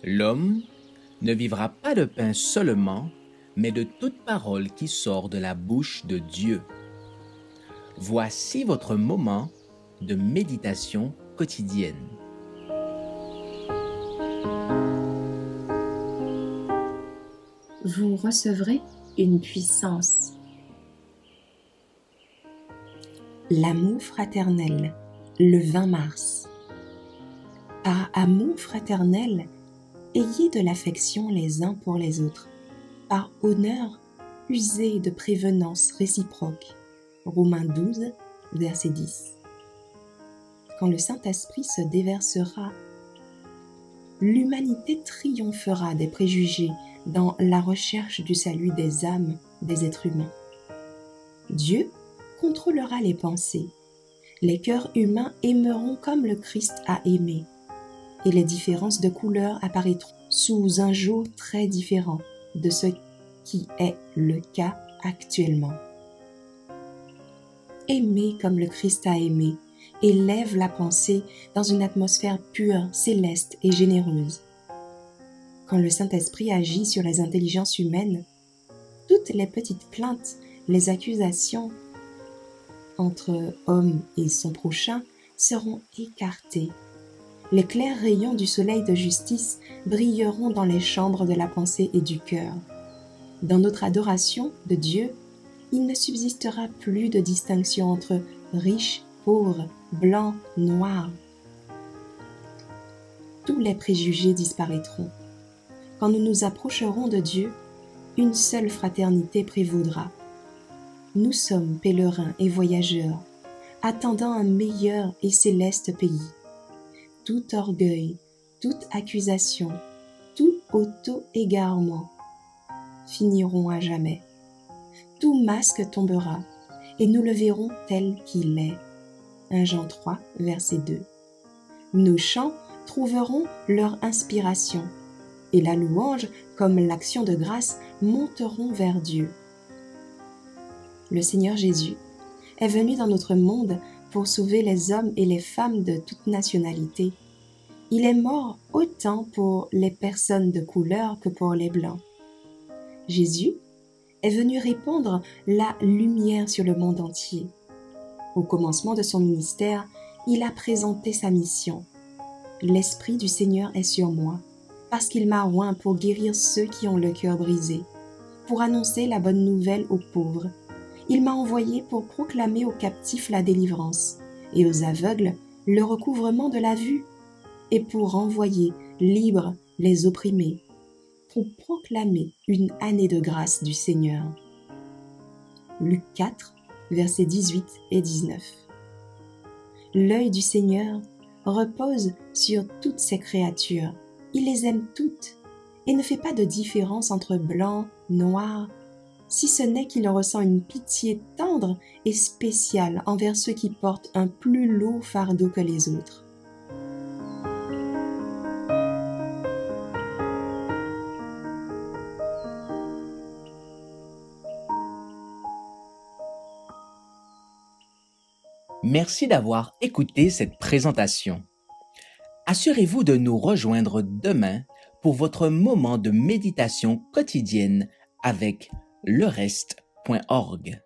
L'homme ne vivra pas de pain seulement, mais de toute parole qui sort de la bouche de Dieu. Voici votre moment de méditation quotidienne. Vous recevrez une puissance. L'amour fraternel, le 20 mars. Par amour fraternel, ayez de l'affection les uns pour les autres. Par honneur, usez de prévenance réciproque. Romains 12, verset 10. Quand le Saint-Esprit se déversera, l'humanité triomphera des préjugés dans la recherche du salut des âmes des êtres humains. Dieu contrôlera les pensées. Les cœurs humains aimeront comme le Christ a aimé, et les différences de couleurs apparaîtront sous un jour très différent de ce qui est le cas actuellement. Aimer comme le Christ a aimé élève la pensée dans une atmosphère pure, céleste et généreuse. Quand le Saint-Esprit agit sur les intelligences humaines, toutes les petites plaintes, les accusations entre homme et son prochain seront écartées. Les clairs rayons du soleil de justice brilleront dans les chambres de la pensée et du cœur. Dans notre adoration de Dieu, il ne subsistera plus de distinction entre riches, pauvres, blancs, noirs. Tous les préjugés disparaîtront. Quand nous nous approcherons de Dieu, une seule fraternité prévaudra. Nous sommes pèlerins et voyageurs, attendant un meilleur et céleste pays. Tout orgueil, toute accusation, tout auto-égarement finiront à jamais. Tout masque tombera, et nous le verrons tel qu'il est. 1 Jean 3, verset 2. Nos chants trouveront leur inspiration, et la louange, comme l'action de grâce, monteront vers Dieu. Le Seigneur Jésus est venu dans notre monde pour sauver les hommes et les femmes de toute nationalité. Il est mort autant pour les personnes de couleur que pour les blancs. Jésus est venu répandre la lumière sur le monde entier. Au commencement de son ministère, il a présenté sa mission. L'Esprit du Seigneur est sur moi, parce qu'il m'a oint pour guérir ceux qui ont le cœur brisé, pour annoncer la bonne nouvelle aux pauvres. Il m'a envoyé pour proclamer aux captifs la délivrance, et aux aveugles le recouvrement de la vue, et pour renvoyer libres les opprimés, pour proclamer une année de grâce du Seigneur. Luc 4, versets 18 et 19. L'œil du Seigneur repose sur toutes ses créatures. Il les aime toutes et ne fait pas de différence entre blanc, noir, si ce n'est qu'il ressent une pitié tendre et spéciale envers ceux qui portent un plus lourd fardeau que les autres. Merci d'avoir écouté cette présentation. Assurez-vous de nous rejoindre demain pour votre moment de méditation quotidienne avec lereste.org.